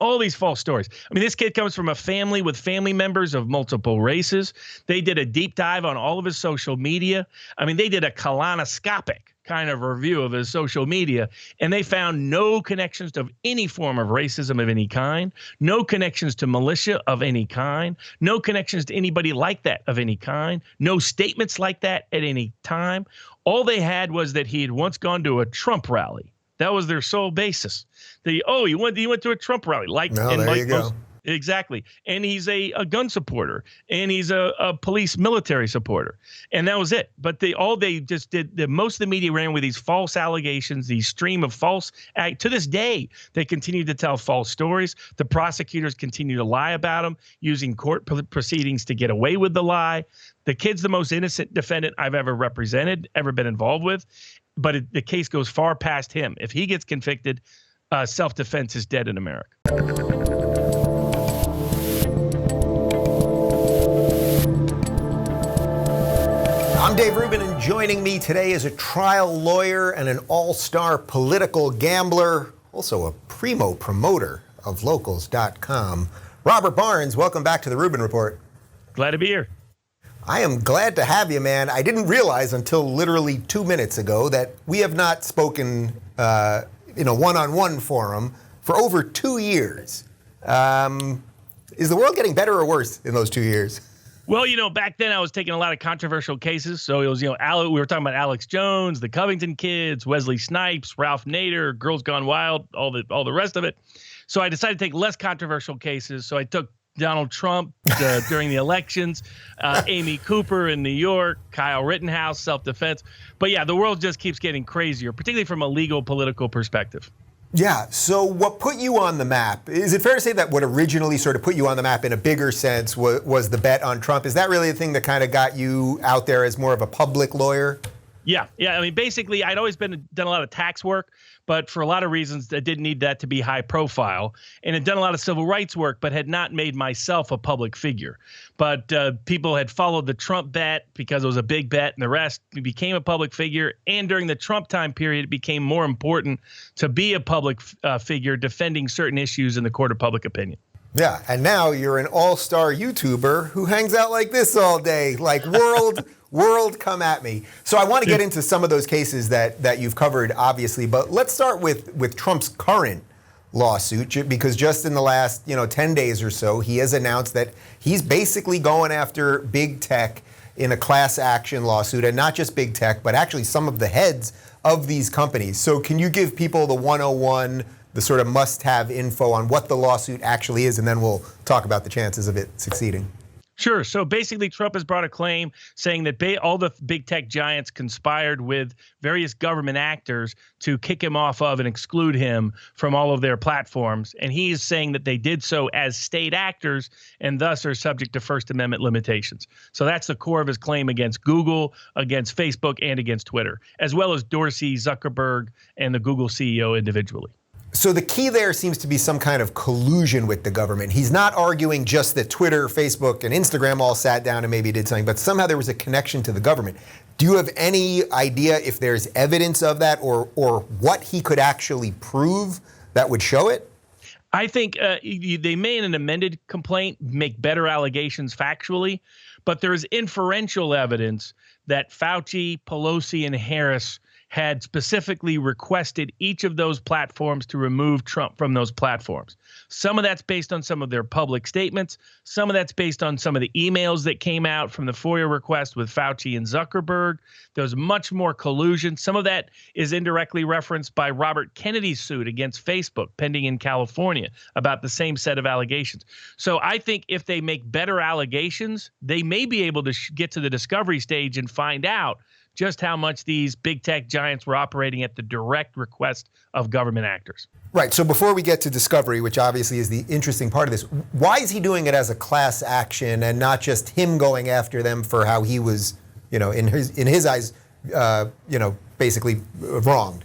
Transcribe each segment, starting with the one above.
all these false stories. I mean, this kid comes from a family with family members of multiple races. They did a deep dive on all of his social media. I mean, they did a colonoscopic kind of review of his social media, and they found no connections to any form of racism of any kind, no connections to militia of any kind, no connections to anybody like that of any kind, no statements like that at any time. All they had was that he had once gone to a Trump rally. That was their sole basis. He went to a Trump rally. There you go. Exactly. And he's a gun supporter, and he's a police military supporter. And that was it. But most of the media ran with these false allegations, these stream of false to this day, they continue to tell false stories. The prosecutors continue to lie about them, using court proceedings to get away with the lie. The kid's the most innocent defendant I've ever represented, ever been involved with. But the case goes far past him. If he gets convicted, self-defense is dead in America. I'm Dave Rubin, and joining me today is a trial lawyer and an all-star political gambler, also a primo promoter of Locals.com. Robert Barnes, welcome back to the Rubin Report. Glad to be here. I am glad to have you, man. I didn't realize until literally 2 minutes ago that we have not spoken in a one-on-one forum for over 2 years. Is the world getting better or worse in those 2 years? Well, back then I was taking a lot of controversial cases. So it was, we were talking about Alex Jones, the Covington kids, Wesley Snipes, Ralph Nader, Girls Gone Wild, all the rest of it. So I decided to take less controversial cases. So I took Donald Trump during the elections, Amy Cooper in New York, Kyle Rittenhouse, self-defense. But yeah, the world just keeps getting crazier, particularly from a legal political perspective. Yeah. So what put you on the map? Is it fair to say that what originally sort of put you on the map in a bigger sense was the bet on Trump? Is that really the thing that kind of got you out there as more of a public lawyer? Yeah. I mean, basically, I'd always done a lot of tax work, but for a lot of reasons, I didn't need that to be high profile, and had done a lot of civil rights work, but had not made myself a public figure. But people had followed the Trump bet because it was a big bet, and the rest became a public figure. And during the Trump time period, it became more important to be a public figure defending certain issues in the court of public opinion. Yeah, and now you're an all-star YouTuber who hangs out like this all day, like world come at me. So I want to get into some of those cases that you've covered, obviously, but let's start with Trump's current lawsuit, because just in the last 10 days or so, he has announced that he's basically going after big tech in a class action lawsuit, and not just big tech, but actually some of the heads of these companies. So can you give people the 101, the sort of must-have info on what the lawsuit actually is, and then we'll talk about the chances of it succeeding? Sure. So basically, Trump has brought a claim saying that all the big tech giants conspired with various government actors to kick him off of and exclude him from all of their platforms. And he is saying that they did so as state actors and thus are subject to First Amendment limitations. So that's the core of his claim against Google, against Facebook, and against Twitter, as well as Dorsey, Zuckerberg, and the Google CEO individually. So the key there seems to be some kind of collusion with the government. He's not arguing just that Twitter, Facebook, and Instagram all sat down and maybe did something, but somehow there was a connection to the government. Do you have any idea if there's evidence of that, or what he could actually prove that would show it? I think they may, in an amended complaint, make better allegations factually, but there is inferential evidence that Fauci, Pelosi, and Harris had specifically requested each of those platforms to remove Trump from those platforms. Some of that's based on some of their public statements. Some of that's based on some of the emails that came out from the FOIA request with Fauci and Zuckerberg. There's much more collusion. Some of that is indirectly referenced by Robert Kennedy's suit against Facebook pending in California about the same set of allegations. So I think if they make better allegations, they may be able to get to the discovery stage and find out just how much these big tech giants were operating at the direct request of government actors. Right. So before we get to discovery, which obviously is the interesting part of this, why is he doing it as a class action and not just him going after them for how he was, in his eyes, basically wronged?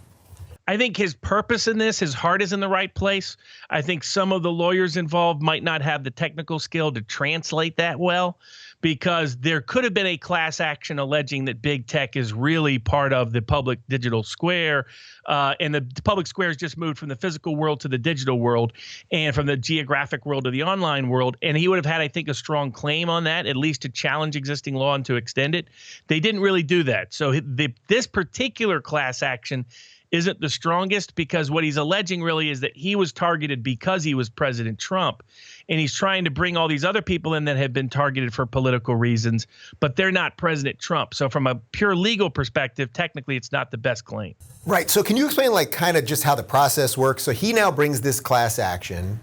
I think his purpose in this, his heart is in the right place. I think some of the lawyers involved might not have the technical skill to translate that well. because there could have been a class action alleging that big tech is really part of the public digital square. And the public square has just moved from the physical world to the digital world and from the geographic world to the online world. And he would have had, I think, a strong claim on that, at least to challenge existing law and to extend it. They didn't really do that. So this particular class action isn't the strongest, because what he's alleging really is that he was targeted because he was President Trump, and he's trying to bring all these other people in that have been targeted for political reasons, but they're not President Trump. So from a pure legal perspective, technically it's not the best claim. Right. So can you explain like kind of just how the process works? So he now brings this class action,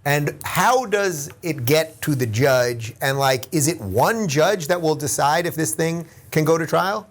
and how does it get to the judge? And like, is it one judge that will decide if this thing can go to trial?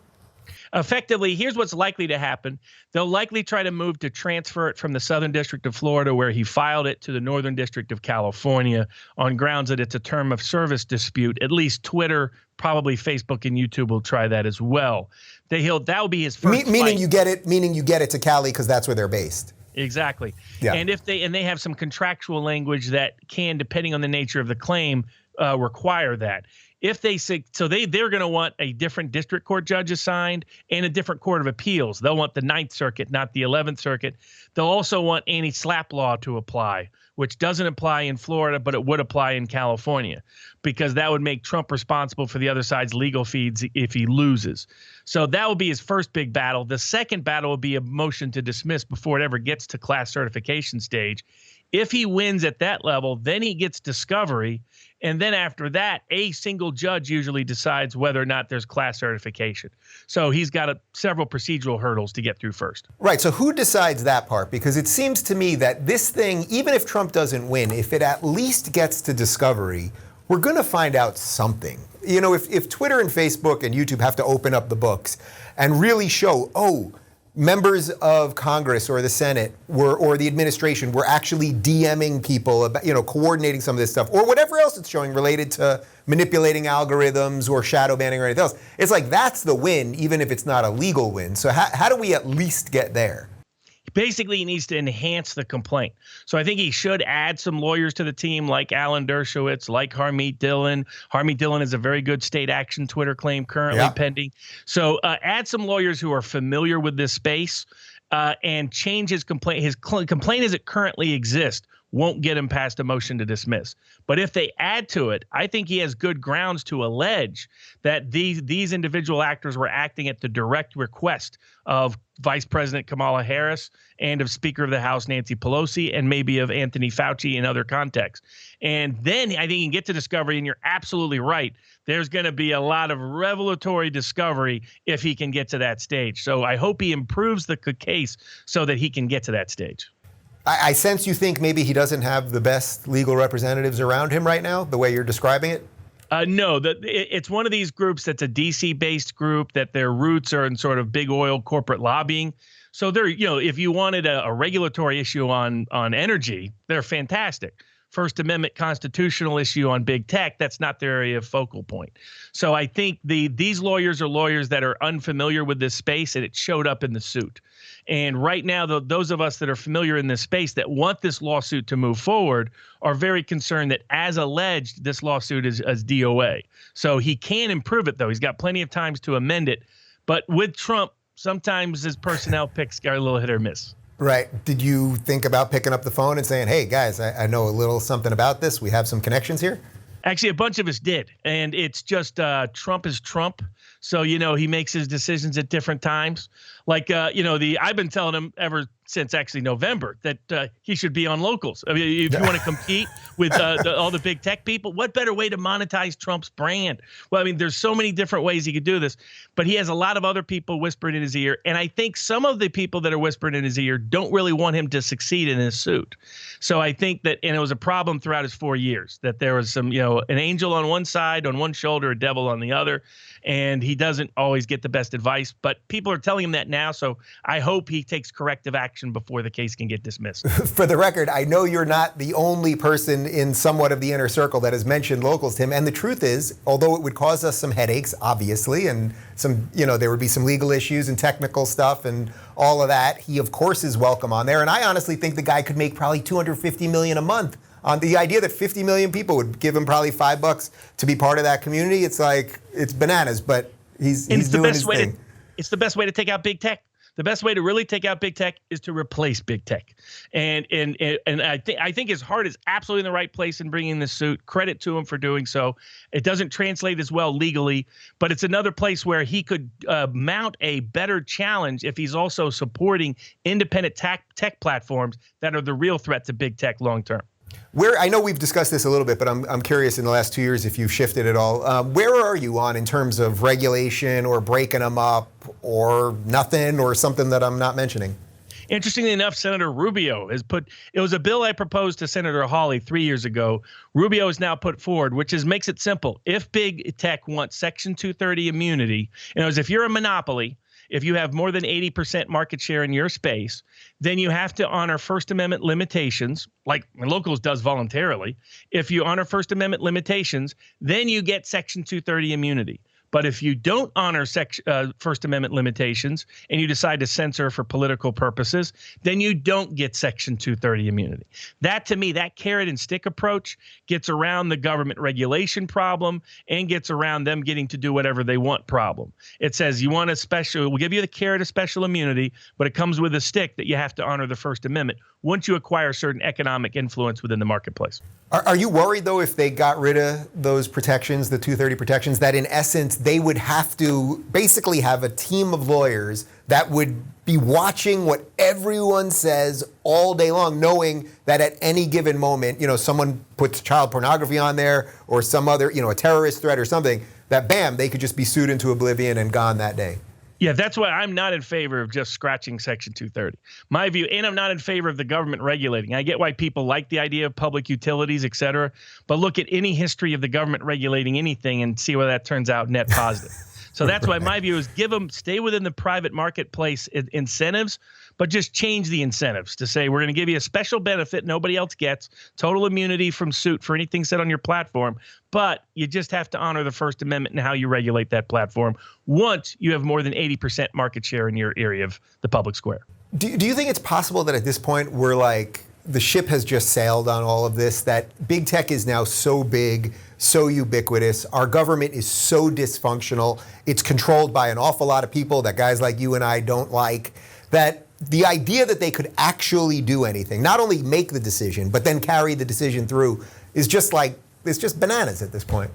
Effectively, here's what's likely to happen. They'll likely try to move to transfer it from the Southern District of Florida, where he filed it, to the Northern District of California on grounds that it's a term of service dispute. At least Twitter, probably Facebook and YouTube will try that as well. That'll be his first Meaning fight. you get it to Cali because that's where they're based. Exactly. Yeah. And they have some contractual language that can, depending on the nature of the claim, require that. If they say so, they're going to want a different district court judge assigned and a different court of appeals. They'll want the 9th Circuit, not the 11th Circuit. They'll also want anti-SLAPP law to apply, which doesn't apply in Florida, but it would apply in California, because that would make Trump responsible for the other side's legal fees if he loses. So that will be his first big battle. The second battle will be a motion to dismiss before it ever gets to class certification stage. If he wins at that level, then he gets discovery. And then after that, a single judge usually decides whether or not there's class certification. So he's got several procedural hurdles to get through first. Right. So who decides that part? Because it seems to me that this thing, even if Trump doesn't win, if it at least gets to discovery, we're going to find out something. You know, if Twitter and Facebook and YouTube have to open up the books and really show, members of Congress or the Senate or the administration were actually DMing people about, coordinating some of this stuff, or whatever else it's showing related to manipulating algorithms or shadow banning or anything else. It's like, that's the win, even if it's not a legal win. So how do we at least get there? Basically, he needs to enhance the complaint. So I think he should add some lawyers to the team, like Alan Dershowitz, like Harmeet Dillon. Harmeet Dillon is a very good state action Twitter claim currently pending. So add some lawyers who are familiar with this space and change his complaint. His complaint as it currently exists won't get him past a motion to dismiss. But if they add to it, I think he has good grounds to allege that these individual actors were acting at the direct request of Vice President Kamala Harris and of Speaker of the House Nancy Pelosi, and maybe of Anthony Fauci in other contexts. And then I think he can get to discovery, and you're absolutely right. There's going to be a lot of revelatory discovery if he can get to that stage. So I hope he improves the case so that he can get to that stage. I sense you think maybe he doesn't have the best legal representatives around him right now, the way you're describing it? No, it's one of these groups that's a DC-based group that their roots are in sort of big oil corporate lobbying. So they're, if you wanted a regulatory issue on energy, they're fantastic. First Amendment constitutional issue on big tech, that's not their area of focal point. So I think these lawyers are lawyers that are unfamiliar with this space, and it showed up in the suit. And right now, those of us that are familiar in this space that want this lawsuit to move forward are very concerned that, as alleged, this lawsuit is DOA. So he can improve it, though. He's got plenty of times to amend it. But with Trump, sometimes his personnel picks are a little hit or miss. Right. Did you think about picking up the phone and saying, hey, guys, I know a little something about this. We have some connections here? Actually, a bunch of us did. And it's just Trump is Trump. So, he makes his decisions at different times. Like, I've been telling him ever since actually November that he should be on locals. I mean, if you want to compete with all the big tech people, what better way to monetize Trump's brand? Well, I mean, there's so many different ways he could do this, but he has a lot of other people whispering in his ear. And I think some of the people that are whispering in his ear don't really want him to succeed in his suit. So I think that, and it was a problem throughout his 4 years, that there was some, an angel on one side, on one shoulder, a devil on the other. And he doesn't always get the best advice, but people are telling him that now. So I hope he takes corrective action before the case can get dismissed. For the record, I know you're not the only person in somewhat of the inner circle that has mentioned locals to him. And the truth is, although it would cause us some headaches, obviously, and some, there would be some legal issues and technical stuff and all of that, he, of course, is welcome on there. And I honestly think the guy could make probably $250 million a month on the idea that 50 million people would give him probably $5 to be part of that community. It's like, it's bananas, but he's doing his thing. It's the best way to take out big tech. The best way to really take out big tech is to replace big tech. And I think his heart is absolutely in the right place in bringing this suit. Credit to him for doing so. It doesn't translate as well legally, but it's another place where he could mount a better challenge if he's also supporting independent tech platforms that are the real threat to big tech long term. I know we've discussed this a little bit, but I'm curious in the last 2 years if you've shifted at all. Where are you on in terms of regulation or breaking them up or nothing or something that I'm not mentioning? Interestingly enough, Senator Rubio has it was a bill I proposed to Senator Hawley 3 years ago. Rubio has now put forward, which makes it simple. If big tech wants Section 230 immunity, if you're a monopoly, if you have more than 80% market share in your space, then you have to honor First Amendment limitations, like Locals does voluntarily. If you honor First Amendment limitations, then you get Section 230 immunity. But if you don't honor First Amendment limitations and you decide to censor for political purposes, then you don't get Section 230 immunity. That, to me, that carrot and stick approach gets around the government regulation problem and gets around them getting to do whatever they want problem. It says you want we'll give you the carrot of special immunity, but it comes with a stick that you have to honor the First Amendment once you acquire certain economic influence within the marketplace. Are you worried, though, if they got rid of those protections, the 230 protections, that in essence they would have to basically have a team of lawyers that would be watching what everyone says all day long, knowing that at any given moment, someone puts child pornography on there or some other, a terrorist threat or something, that bam, they could just be sued into oblivion and gone that day? Yeah, that's why I'm not in favor of just scratching Section 230. My view, and I'm not in favor of the government regulating. I get why people like the idea of public utilities, et cetera, but look at any history of the government regulating anything and see whether that turns out net positive. So that's why my view is stay within the private marketplace incentives, but just change the incentives to say we're going to give you a special benefit nobody else gets, total immunity from suit for anything said on your platform, but you just have to honor the First Amendment and how you regulate that platform once you have more than 80% market share in your area of the public square. Do you think it's possible that at this point we're like, the ship has just sailed on all of this, that big tech is now so big, so ubiquitous, our government is so dysfunctional, it's controlled by an awful lot of people that guys like you and I don't like, that the idea that they could actually do anything, not only make the decision, but then carry the decision through, is just like, it's just bananas at this point?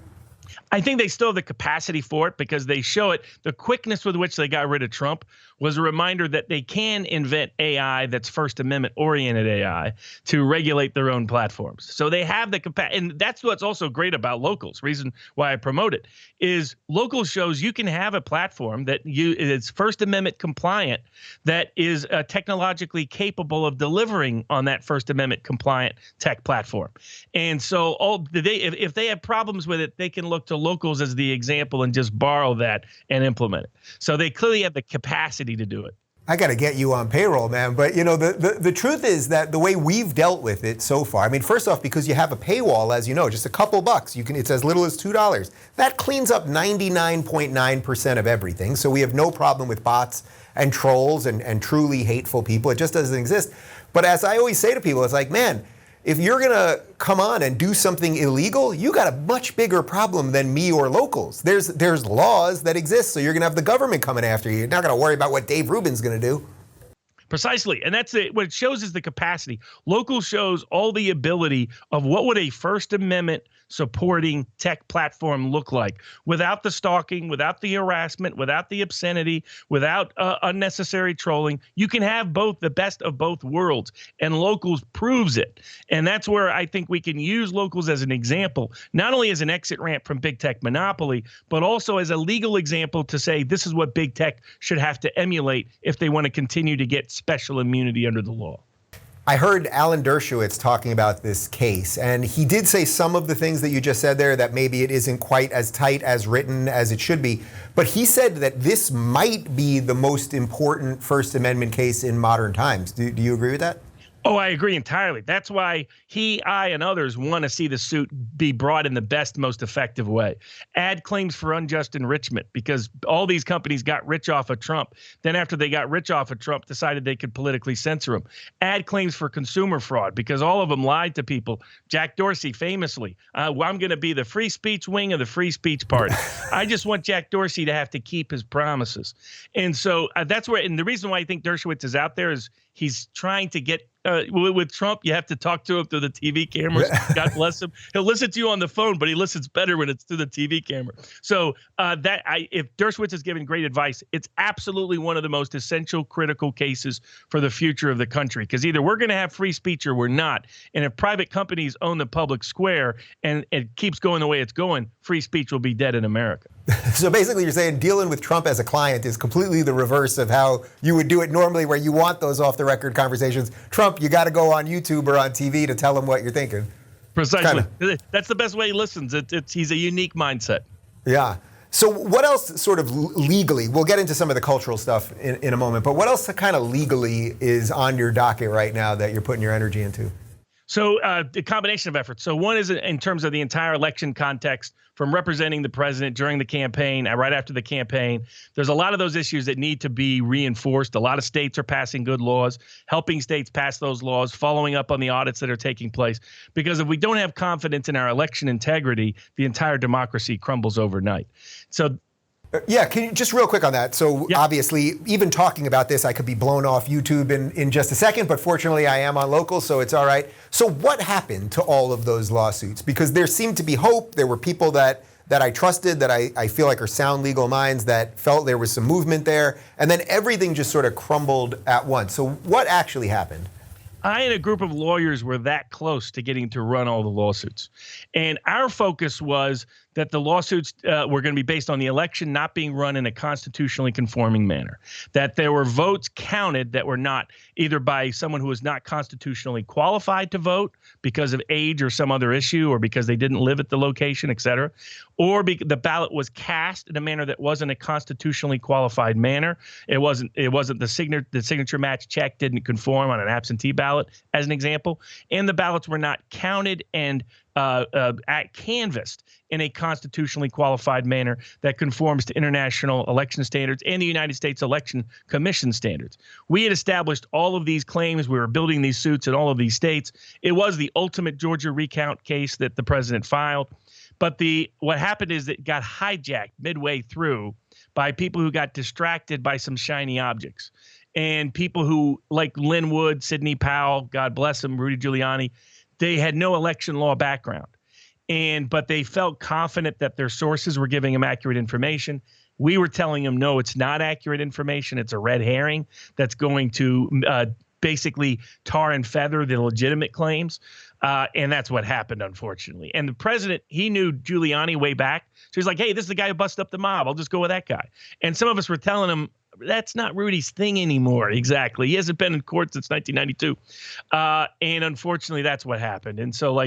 I think they still have the capacity for it because they show it. The quickness with which they got rid of Trump was a reminder that they can invent AI that's First Amendment oriented AI to regulate their own platforms. So they have the capacity. And that's what's also great about Locals. Reason why I promote it is Locals shows you can have a platform that is First Amendment compliant, that is technologically capable of delivering on that First Amendment compliant tech platform. And so if they have problems with it, they can look to Locals as the example and just borrow that and implement it. So they clearly have the capacity to do it. I got to get you on payroll, man. But the truth is that the way we've dealt with it so far, I mean, first off, because you have a paywall, as you know, just a couple bucks, it's as little as $2. That cleans up 99.9% of everything. So we have no problem with bots and trolls and truly hateful people. It just doesn't exist. But as I always say to people, it's like, man, if you're going to come on and do something illegal, you got a much bigger problem than me or Locals. There's laws that exist, so you're going to have the government coming after you. You're not going to worry about what Dave Rubin's going to do. Precisely. And that's it. What it shows is the capacity. Local shows all the ability of what would a First Amendment supporting tech platform look like without the stalking, without the harassment, without the obscenity, without unnecessary trolling. You can have both, the best of both worlds, and Locals proves it. And that's where I think we can use Locals as an example, not only as an exit ramp from big tech monopoly, but also as a legal example to say this is what big tech should have to emulate if they want to continue to get special immunity under the law. I heard Alan Dershowitz talking about this case, and he did say some of the things that you just said there, that maybe it isn't quite as tight as written as it should be. But he said that this might be the most important First Amendment case in modern times. Do you agree with that? Oh, I agree entirely. That's why I, and others want to see the suit be brought in the best, most effective way. Add claims for unjust enrichment, because all these companies got rich off of Trump. Then after they got rich off of Trump, decided they could politically censor him. Add claims for consumer fraud, because all of them lied to people. Jack Dorsey famously, well, I'm going to be the free speech wing of the free speech party. I just want Jack Dorsey to have to keep his promises. And so that's where, and the reason why I think Dershowitz is out there is he's trying to get, with Trump, you have to talk to him through the TV cameras. God bless him. He'll listen to you on the phone, but he listens better when it's through the TV camera. So if Dershowitz is giving great advice, it's absolutely one of the most essential, critical cases for the future of the country. Because either we're going to have free speech or we're not. And if private companies own the public square and it keeps going the way it's going, free speech will be dead in America. So basically you're saying dealing with Trump as a client is completely the reverse of how you would do it normally, where you want those off-the-record conversations. Trump, you got to go on YouTube or on TV to tell him what you're thinking. Precisely. That's the best way he listens. He's a unique mindset. Yeah. So what else sort of legally, we'll get into some of the cultural stuff in a moment, but what else kind of legally is on your docket right now that you're putting your energy into? So the combination of efforts. So one is in terms of the entire election context, from representing the president during the campaign and right after the campaign. There's a lot of those issues that need to be reinforced. A lot of states are passing good laws, helping states pass those laws, following up on the audits that are taking place. Because if we don't have confidence in our election integrity, the entire democracy crumbles overnight. So yeah, can you just real quick on that? So obviously, even talking about this, I could be blown off YouTube in just a second, but fortunately I am on local, so it's all right. So what happened to all of those lawsuits? Because there seemed to be hope. There were people that I trusted, that I feel like are sound legal minds, that felt there was some movement there, and then everything just sort of crumbled at once. So what actually happened? I and a group of lawyers were that close to getting to run all the lawsuits. And our focus was that the lawsuits were going to be based on the election not being run in a constitutionally conforming manner, that there were votes counted that were not either by someone who was not constitutionally qualified to vote because of age or some other issue, or because they didn't live at the location, et cetera, or the ballot was cast in a manner that wasn't a constitutionally qualified manner. It wasn't the signature match check didn't conform on an absentee ballot, as an example, and the ballots were not counted and canvassed in a constitutionally qualified manner that conforms to international election standards and the United States Election Commission standards. We had established all of these claims. We were building these suits in all of these states. It was the ultimate Georgia recount case that the president filed. But what happened is it got hijacked midway through by people who got distracted by some shiny objects. And people who, like Lynn Wood, Sidney Powell, God bless them, Rudy Giuliani, they had no election law background. But they felt confident that their sources were giving them accurate information. We were telling them, no, it's not accurate information. It's a red herring that's going to basically tar and feather the legitimate claims. And that's what happened, unfortunately. And the president, he knew Giuliani way back. So he's like, hey, this is the guy who busted up the mob. I'll just go with that guy. And some of us were telling him, that's not Rudy's thing anymore. Exactly. He hasn't been in court since 1992. And unfortunately, that's what happened. And so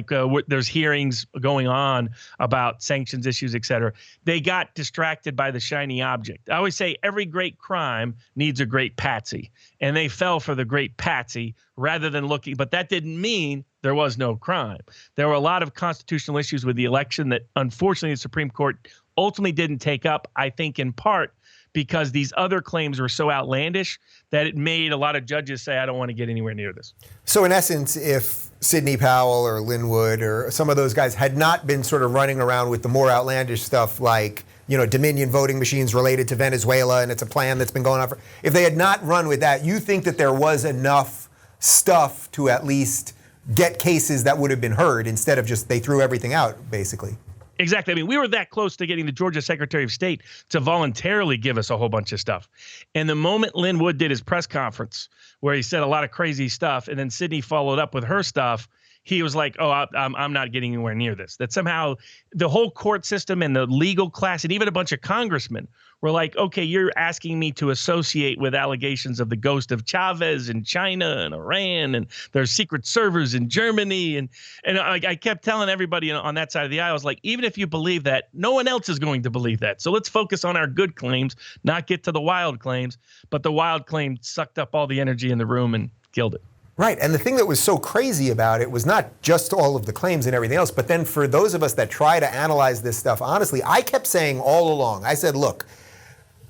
there's hearings going on about sanctions issues, et cetera. They got distracted by the shiny object. I always say every great crime needs a great patsy. And they fell for the great patsy rather than looking. But that didn't mean there was no crime. There were a lot of constitutional issues with the election that, unfortunately, the Supreme Court ultimately didn't take up, I think, in part because these other claims were so outlandish that it made a lot of judges say, I don't want to get anywhere near this. So in essence, if Sidney Powell or Lynn Wood or some of those guys had not been sort of running around with the more outlandish stuff like, Dominion voting machines related to Venezuela, and it's a plan that's been going on if they had not run with that, you think that there was enough stuff to at least get cases that would have been heard instead of just they threw everything out, basically? Exactly. I mean, we were that close to getting the Georgia Secretary of State to voluntarily give us a whole bunch of stuff. And the moment Lynn Wood did his press conference where he said a lot of crazy stuff, and then Sidney followed up with her stuff, he was like, oh, I'm not getting anywhere near this. That somehow the whole court system and the legal class and even a bunch of congressmen were like, okay, you're asking me to associate with allegations of the ghost of Chavez in China and Iran, and there's secret servers in Germany. And I kept telling everybody on that side of the aisle, I was like, even if you believe that, no one else is going to believe that. So let's focus on our good claims, not get to the wild claims. But the wild claim sucked up all the energy in the room and killed it. Right. And the thing that was so crazy about it was not just all of the claims and everything else, but then for those of us that try to analyze this stuff honestly, I kept saying all along, I said, look,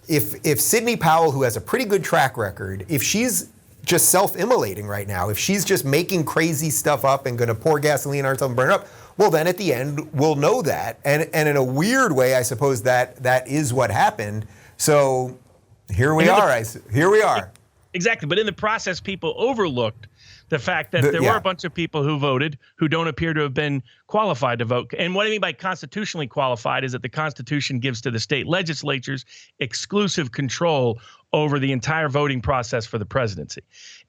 if Sidney Powell, who has a pretty good track record, if she's just self-immolating right now, if she's just making crazy stuff up and going to pour gasoline on herself and burn it up, well, then at the end, we'll know that. And in a weird way, I suppose that is what happened. So here we are. Here we are. Exactly. But in the process, people overlooked the fact that there were a bunch of people who voted who don't appear to have been qualified to vote. And what I mean by constitutionally qualified is that the Constitution gives to the state legislatures exclusive control over the entire voting process for the presidency.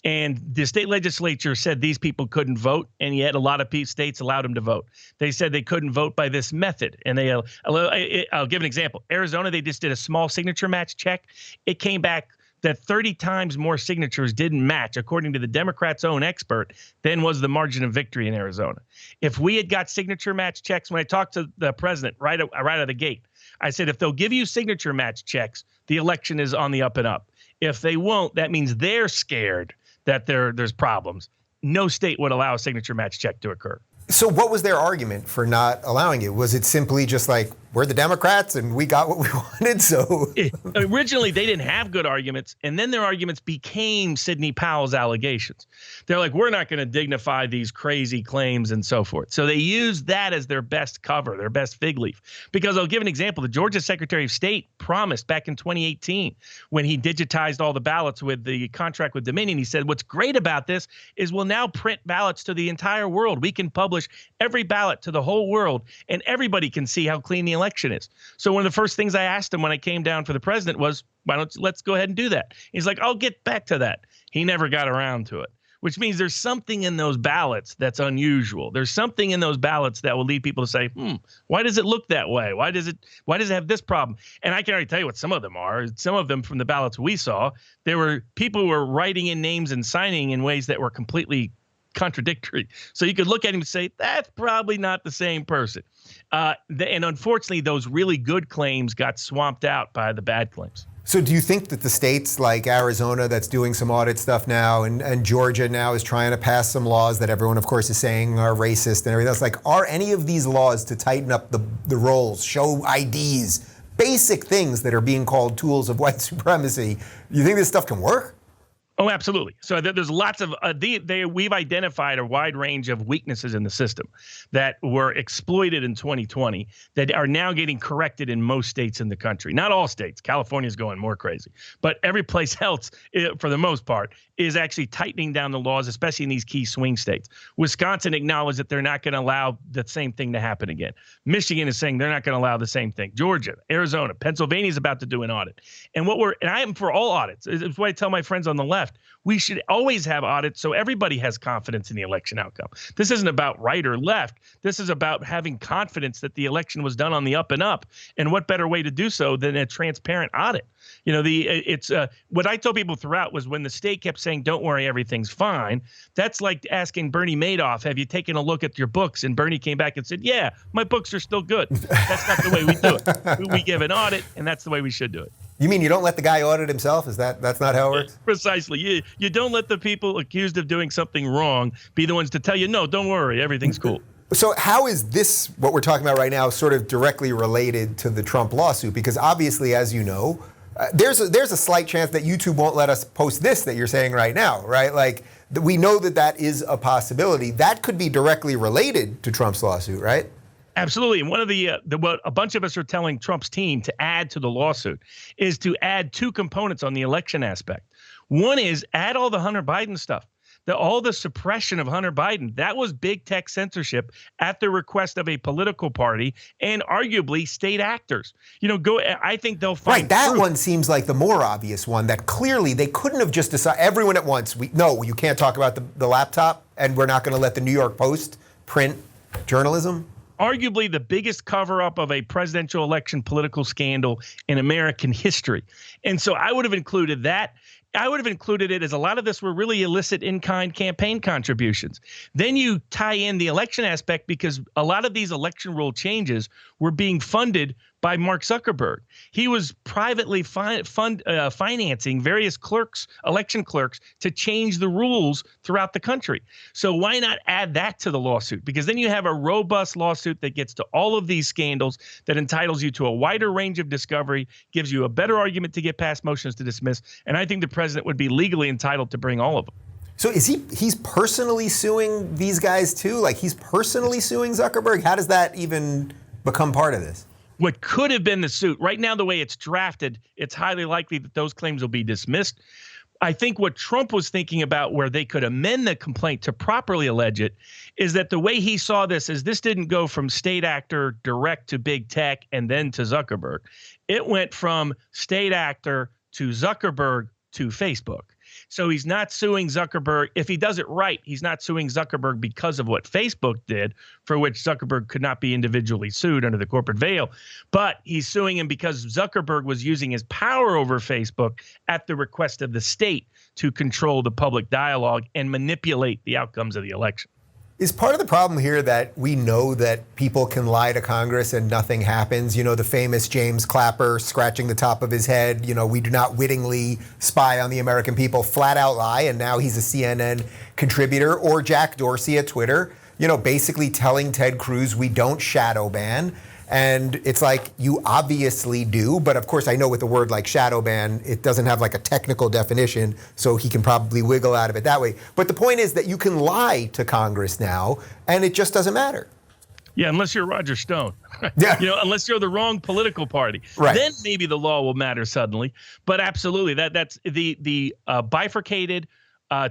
And the state legislature said these people couldn't vote, and yet a lot of states allowed them to vote. They said they couldn't vote by this method. And I'll give an example. Arizona, they just did a small signature match check. It came back that 30 times more signatures didn't match, according to the Democrats' own expert, than was the margin of victory in Arizona. If we had got signature match checks, when I talked to the president right out of the gate, I said, if they'll give you signature match checks, the election is on the up and up. If they won't, that means they're scared that there's problems. No state would allow a signature match check to occur. So what was their argument for not allowing it? Was it simply just like, we're the Democrats and we got what we wanted? So originally they didn't have good arguments, and then their arguments became Sidney Powell's allegations. They're like, we're not going to dignify these crazy claims and so forth. So they used that as their best cover, their best fig leaf. Because I'll give an example. The Georgia Secretary of State promised back in 2018, when he digitized all the ballots with the contract with Dominion, he said, what's great about this is we'll now print ballots to the entire world. We can publish every ballot to the whole world, and everybody can see how clean the election is. So one of the first things I asked him when I came down for the president was, let's go ahead and do that. He's like, I'll get back to that. He never got around to it, which means there's something in those ballots that's unusual. There's something in those ballots that will lead people to say, why does it look that way? Why does it have this problem? And I can already tell you what some of them are. Some of them from the ballots we saw, there were people who were writing in names and signing in ways that were completely contradictory. So you could look at him and say, that's probably not the same person. And unfortunately, those really good claims got swamped out by the bad claims. So do you think that the states like Arizona that's doing some audit stuff now and Georgia now is trying to pass some laws that everyone, of course, is saying are racist and everything else, like, are any of these laws to tighten up the rolls, show IDs, basic things that are being called tools of white supremacy? You think this stuff can work? Oh, absolutely. So there's lots of we've identified a wide range of weaknesses in the system that were exploited in 2020 that are now getting corrected in most states in the country. Not all states. California's going more crazy, but every place else, for the most part, is actually tightening down the laws, especially in these key swing states. Wisconsin acknowledged that they're not going to allow the same thing to happen again. Michigan is saying they're not going to allow the same thing. Georgia, Arizona, Pennsylvania is about to do an audit. And I am for all audits. It's what I tell my friends on the left. We should always have audits so everybody has confidence in the election outcome. This isn't about right or left. This is about having confidence that the election was done on the up and up. And what better way to do so than a transparent audit? You know, what I told people throughout was when the state kept saying, don't worry, everything's fine. That's like asking Bernie Madoff, have you taken a look at your books? And Bernie came back and said, yeah, my books are still good. That's not the way we do it. We give an audit, and that's the way we should do it. You mean you don't let the guy audit himself? That's not how it works? Precisely. You don't let the people accused of doing something wrong be the ones to tell you, no, don't worry, everything's cool. So how is this, what we're talking about right now, sort of directly related to the Trump lawsuit? Because obviously, as you know, there's a slight chance that YouTube won't let us post this that you're saying right now, right? Like, we know that is a possibility. That could be directly related to Trump's lawsuit, right? Absolutely. And one of what a bunch of us are telling Trump's team to add to the lawsuit is to add two components on the election aspect. One is add all the Hunter Biden stuff. All the suppression of Hunter Biden, that was big tech censorship at the request of a political party and arguably state actors. I think they'll find. Right, that one seems like the more obvious one, that clearly they couldn't have just decided, everyone at once, no, you can't talk about the laptop, and we're not going to let the New York Post print journalism. Arguably the biggest cover-up of a presidential election political scandal in American history. And so I would have included that. I would have included it as a lot of this were really illicit in-kind campaign contributions. Then you tie in the election aspect because a lot of these election rule changes were being funded by Mark Zuckerberg. He was privately financing various election clerks, to change the rules throughout the country. So why not add that to the lawsuit? Because then you have a robust lawsuit that gets to all of these scandals, that entitles you to a wider range of discovery, gives you a better argument to get past motions to dismiss. And I think the president would be legally entitled to bring all of them. So he's personally suing these guys too? Like he's personally suing Zuckerberg? How does that even become part of this? What could have been the suit, right now, the way it's drafted, it's highly likely that those claims will be dismissed. I think what Trump was thinking about, where they could amend the complaint to properly allege it, is that the way he saw this is this didn't go from state actor direct to big tech and then to Zuckerberg. It went from state actor to Zuckerberg to Facebook. So he's not suing Zuckerberg. If he does it right, he's not suing Zuckerberg because of what Facebook did, for which Zuckerberg could not be individually sued under the corporate veil. But he's suing him because Zuckerberg was using his power over Facebook at the request of the state to control the public dialogue and manipulate the outcomes of the election. Is part of the problem here that we know that people can lie to Congress and nothing happens? You know, the famous James Clapper scratching the top of his head, you know, we do not wittingly spy on the American people, flat out lie, and now he's a CNN contributor. Or Jack Dorsey at Twitter, you know, basically telling Ted Cruz we don't shadow ban. And it's like, you obviously do, but of course I know with a word like shadow ban, it doesn't have like a technical definition, so he can probably wiggle out of it that way. But the point is that you can lie to Congress now, and it just doesn't matter. Yeah, unless you're Roger Stone. Yeah. You know, unless you're the wrong political party. Right. Then maybe the law will matter suddenly. But absolutely, that's the bifurcated,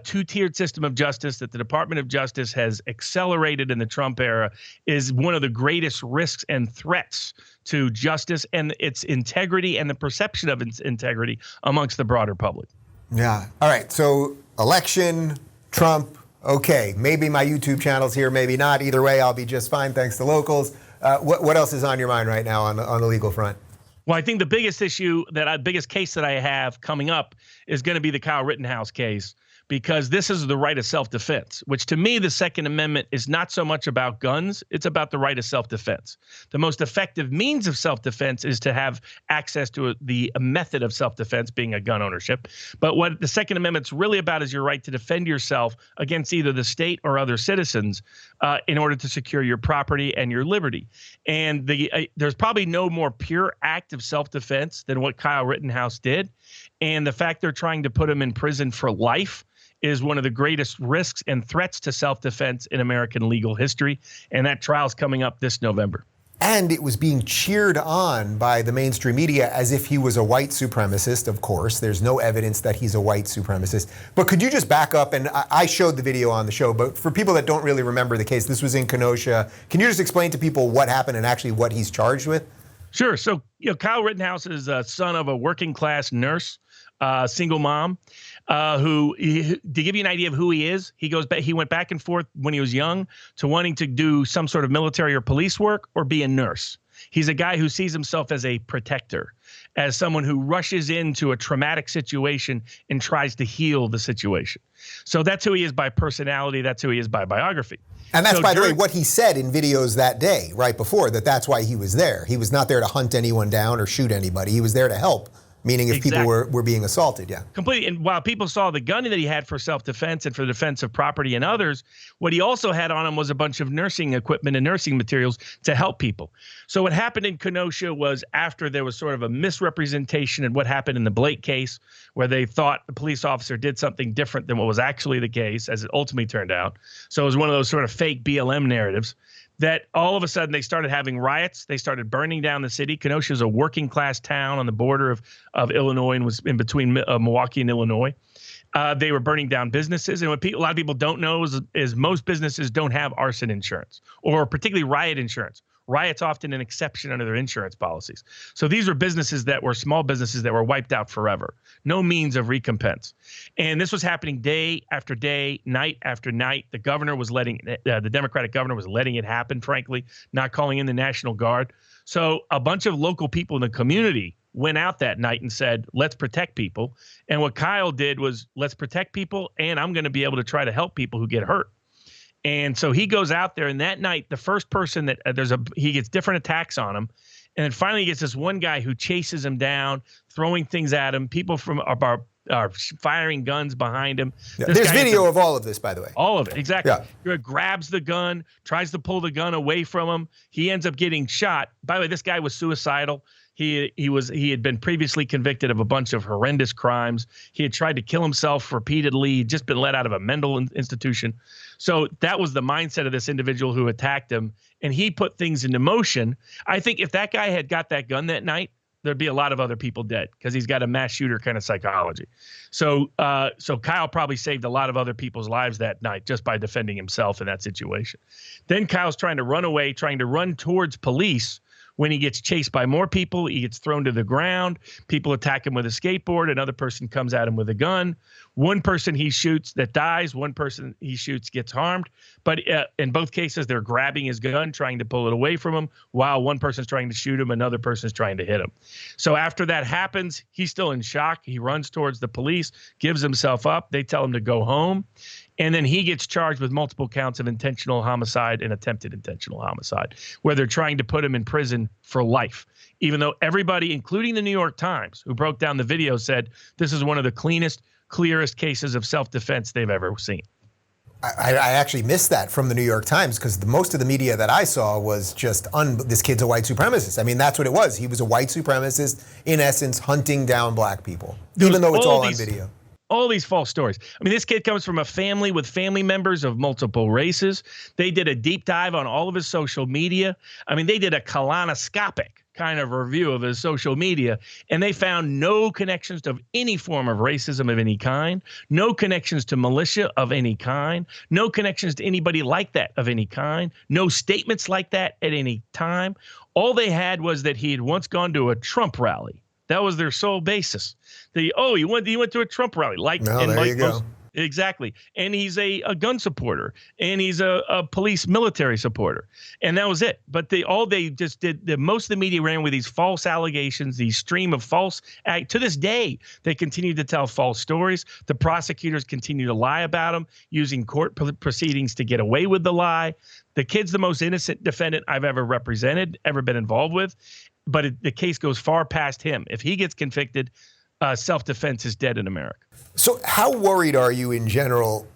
two-tiered system of justice that the Department of Justice has accelerated in the Trump era is one of the greatest risks and threats to justice and its integrity and the perception of its integrity amongst the broader public. Yeah. All right. So election, Trump, okay. Maybe my YouTube channel's here, maybe not. Either way, I'll be just fine thanks to locals. What else is on your mind right now on the legal front? Well, I think the biggest biggest case that I have coming up is going to be the Kyle Rittenhouse case, because this is the right of self-defense, which to me, the Second Amendment is not so much about guns. It's about the right of self-defense. The most effective means of self-defense is to have access to the method of self-defense, being a gun ownership. But what the Second Amendment's really about is your right to defend yourself against either the state or other citizens in order to secure your property and your liberty. And there's probably no more pure act of self-defense than what Kyle Rittenhouse did. And the fact they're trying to put him in prison for life is one of the greatest risks and threats to self-defense in American legal history. And that trial's coming up this November. And it was being cheered on by the mainstream media as if he was a white supremacist, of course. There's no evidence that he's a white supremacist. But could you just back up? And I showed the video on the show, but for people that don't really remember the case, this was in Kenosha. Can you just explain to people what happened and actually what he's charged with? Sure. So, Kyle Rittenhouse is a son of a working class nurse, single mom, who, to give you an idea of who he is, he went back and forth when he was young to wanting to do some sort of military or police work or be a nurse. He's a guy who sees himself as a protector, as someone who rushes into a traumatic situation and tries to heal the situation. So that's who he is by personality. That's who he is by biography. And that's, by the way, what he said in videos that day, right before, that's why he was there. He was not there to hunt anyone down or shoot anybody. He was there to help, meaning if people were being assaulted, yeah. Completely. And while people saw the gun that he had for self-defense and for defense of property and others, what he also had on him was a bunch of nursing equipment and nursing materials to help people. So what happened in Kenosha was, after there was sort of a misrepresentation in what happened in the Blake case, where they thought the police officer did something different than what was actually the case, as it ultimately turned out. So it was one of those sort of fake BLM narratives, that all of a sudden they started having riots. They started burning down the city. Kenosha is a working class town on the border of Illinois and was in between Milwaukee and Illinois. They were burning down businesses. And what a lot of people don't know is most businesses don't have arson insurance, or particularly riot insurance. Riot's often an exception under their insurance policies. So these were businesses that were small businesses that were wiped out forever. No means of recompense. And this was happening day after day, night after night. The governor was the Democratic governor was letting it happen, frankly, not calling in the National Guard. So a bunch of local people in the community went out that night and said, let's protect people. And what Kyle did was, let's protect people, and I'm going to be able to try to help people who get hurt. And so he goes out there, and that night, the first person that he gets different attacks on him. And then finally he gets this one guy who chases him down, throwing things at him. People are firing guns behind him. Yeah. There's video of all of this, by the way. All of it, exactly. Yeah. He grabs the gun, tries to pull the gun away from him. He ends up getting shot. By the way, this guy was suicidal. He had been previously convicted of a bunch of horrendous crimes. He had tried to kill himself repeatedly. He'd just been let out of a mental institution. So that was the mindset of this individual who attacked him, and he put things into motion. I think if that guy had got that gun that night, there'd be a lot of other people dead because he's got a mass shooter kind of psychology. So Kyle probably saved a lot of other people's lives that night just by defending himself in that situation. Then Kyle's trying to run away, trying to run towards police. When he gets chased by more people, he gets thrown to the ground. People attack him with a skateboard. Another person comes at him with a gun. One person he shoots that dies. One person he shoots gets harmed. But in both cases, they're grabbing his gun, trying to pull it away from him, while one person's trying to shoot him, another person's trying to hit him. So after that happens, he's still in shock. He runs towards the police, gives himself up. They tell him to go home. And then he gets charged with multiple counts of intentional homicide and attempted intentional homicide, where they're trying to put him in prison for life, even though everybody, including the New York Times, who broke down the video, said this is one of the cleanest, clearest cases of self-defense they've ever seen. I actually missed that from the New York Times because most of the media that I saw was just, this kid's a white supremacist. I mean, that's what it was. He was a white supremacist, in essence, hunting down black people, even though it's all on video. All these false stories. I mean, this kid comes from a family with family members of multiple races. They did a deep dive on all of his social media. I mean, they did a colonoscopic kind of review of his social media, and they found no connections to any form of racism of any kind, no connections to militia of any kind, no connections to anybody like that of any kind, no statements like that at any time. All they had was that he had once gone to a Trump rally. That was their sole basis. He went to a Trump rally. There you go. Exactly. And he's a gun supporter, and he's a police military supporter. And that was it. But most of the media ran with these false allegations, these stream of false to this day, they continue to tell false stories. The prosecutors continue to lie about him, using court proceedings to get away with the lie. The kid's the most innocent defendant I've ever represented, ever been involved with. But the case goes far past him. If he gets convicted, self-defense is dead in America. So how worried are you in general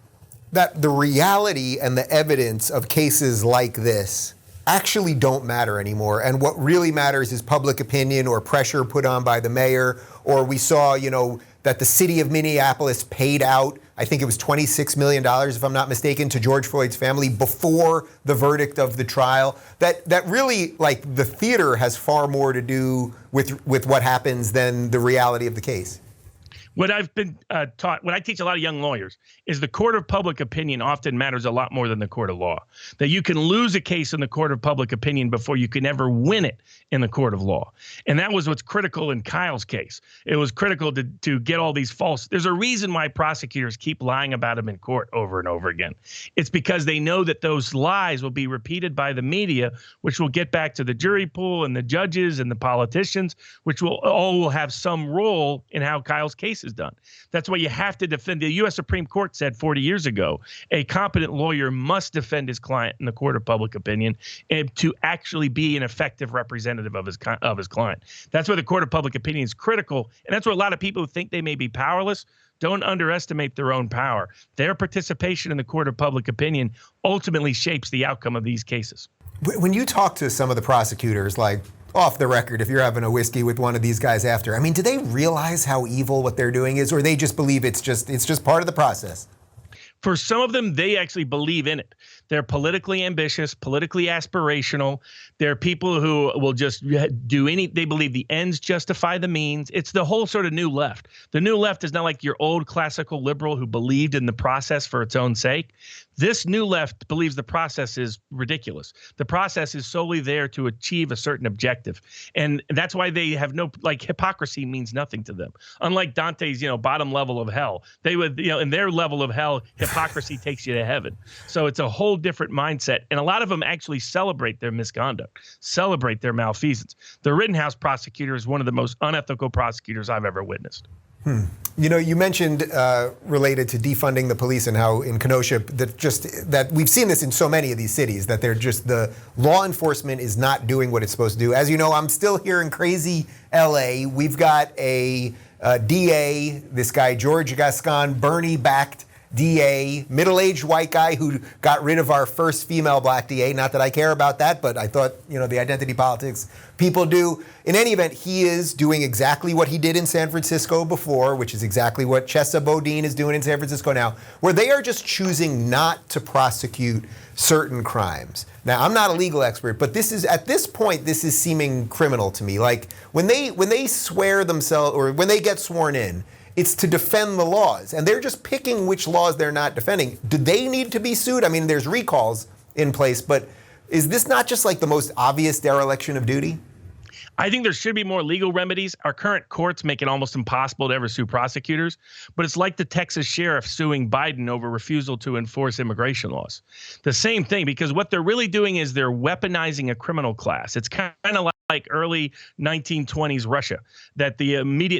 that the reality and the evidence of cases like this actually don't matter anymore, and what really matters is public opinion or pressure put on by the mayor? Or we saw, that the city of Minneapolis paid out, I think it was $26 million, if I'm not mistaken, to George Floyd's family before the verdict of the trial. That really, the theater has far more to do with what happens than the reality of the case. What I've been taught, what I teach a lot of young lawyers, is the court of public opinion often matters a lot more than the court of law. That you can lose a case in the court of public opinion before you can ever win it in the court of law. And that was what's critical in Kyle's case. It was critical to get all these false. There's a reason why prosecutors keep lying about him in court over and over again. It's because they know that those lies will be repeated by the media, which will get back to the jury pool and the judges and the politicians, which will have some role in how Kyle's case is done. That's why you have to defend. The U.S. Supreme Court said 40 years ago, a competent lawyer must defend his client in the court of public opinion and to actually be an effective representative of his client. That's why the court of public opinion is critical. And that's why a lot of people who think they may be powerless don't underestimate their own power. Their participation in the court of public opinion ultimately shapes the outcome of these cases. When you talk to some of the prosecutors, off the record, if you're having a whiskey with one of these guys after, I mean, do they realize how evil what they're doing is, or they just believe it's just part of the process? For some of them, they actually believe in it. They're politically ambitious, politically aspirational. They're people who will just they believe the ends justify the means. It's the whole sort of new left. The new left is not like your old classical liberal who believed in the process for its own sake. This new left believes the process is ridiculous. The process is solely there to achieve a certain objective. And that's why they have hypocrisy means nothing to them. Unlike Dante's, bottom level of hell, they would, in their level of hell, hypocrisy takes you to heaven. So it's a whole whole different mindset. And a lot of them actually celebrate their misconduct, celebrate their malfeasance. The Rittenhouse prosecutor is one of the most unethical prosecutors I've ever witnessed. You know, you mentioned related to defunding the police and how in Kenosha that we've seen this in so many of these cities, that the law enforcement is not doing what it's supposed to do. As you know, I'm still here in crazy LA. We've got a DA, this guy George Gascon, Bernie-backed DA, middle-aged white guy who got rid of our first female black DA. Not that I care about that, but I thought, you know, the identity politics people do. In any event, he is doing exactly what he did in San Francisco before, which is exactly what Chesa Boudin is doing in San Francisco now, where they are just choosing not to prosecute certain crimes. Now, I'm not a legal expert, but this is, at this point, this is seeming criminal to me. Like when they swear themselves, or when they get sworn in, it's to defend the laws, and they're just picking which laws they're not defending. Do they need to be sued? I mean, there's recalls in place, but is this not just like the most obvious dereliction of duty? I think there should be more legal remedies. Our current courts make it almost impossible to ever sue prosecutors, but it's like the Texas sheriff suing Biden over refusal to enforce immigration laws. The same thing, because what they're really doing is they're weaponizing a criminal class. It's kind of like early 1920s Russia, that the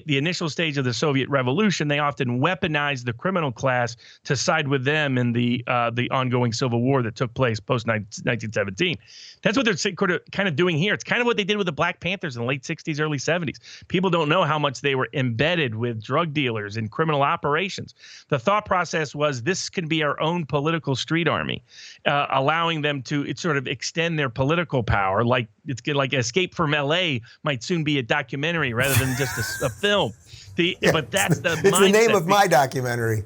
initial stage of the Soviet Revolution, they often weaponized the criminal class to side with them in the ongoing civil war that took place post 1917. That's what they're kind of doing here. It's kind of what they did with the Black Panthers in the late 60s, early 70s. People don't know how much they were embedded with drug dealers and criminal operations. The thought process was, this can be our own political street army, allowing them to sort of extend their political power. Like it's like Escape from LA might soon be a documentary rather than just a film. But that's the it's the name of my documentary.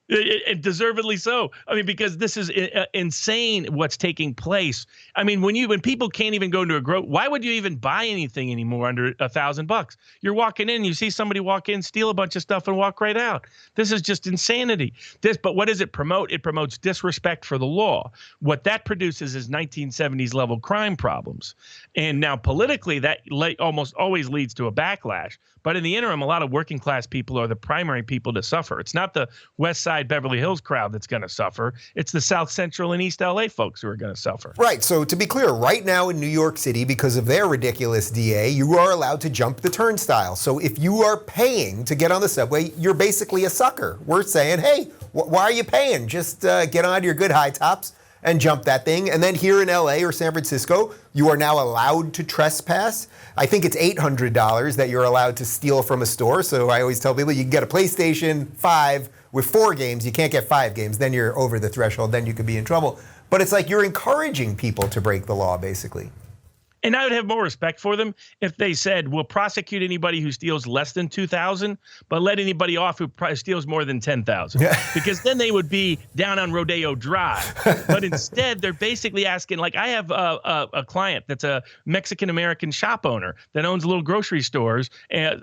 And deservedly so. I mean, because this is insane what's taking place. I mean, when people can't even go into a why would you even buy anything anymore under $1,000? You're walking in, you see somebody walk in, steal a bunch of stuff, and walk right out. This is just insanity. But what does it promote? It promotes disrespect for the law. What that produces is 1970s level crime problems. And now politically, that almost always leads to a backlash. But in the interim, a lot of working class people are the primary people to suffer. It's not the West Side Beverly Hills crowd that's going to suffer. It's the South Central and East LA folks who are going to suffer. Right. So to be clear, right now in New York City, because of their ridiculous DA, you are allowed to jump the turnstile. So if you are paying to get on the subway, you're basically a sucker. We're saying, hey, why are you paying? Just get on your good high tops and jump that thing. And then here in LA or San Francisco, you are now allowed to trespass. I think it's $800 that you're allowed to steal from a store. So I always tell people you can get a PlayStation 5 with 4 games. You can't get 5 games. Then you're over the threshold. Then you could be in trouble. But it's like you're encouraging people to break the law, basically. And I would have more respect for them if they said, we'll prosecute anybody who steals less than 2,000, but let anybody off who steals more than 10,000. Because then they would be down on Rodeo Drive. But instead, they're basically asking, like, I have a client that's a Mexican-American shop owner that owns little grocery stores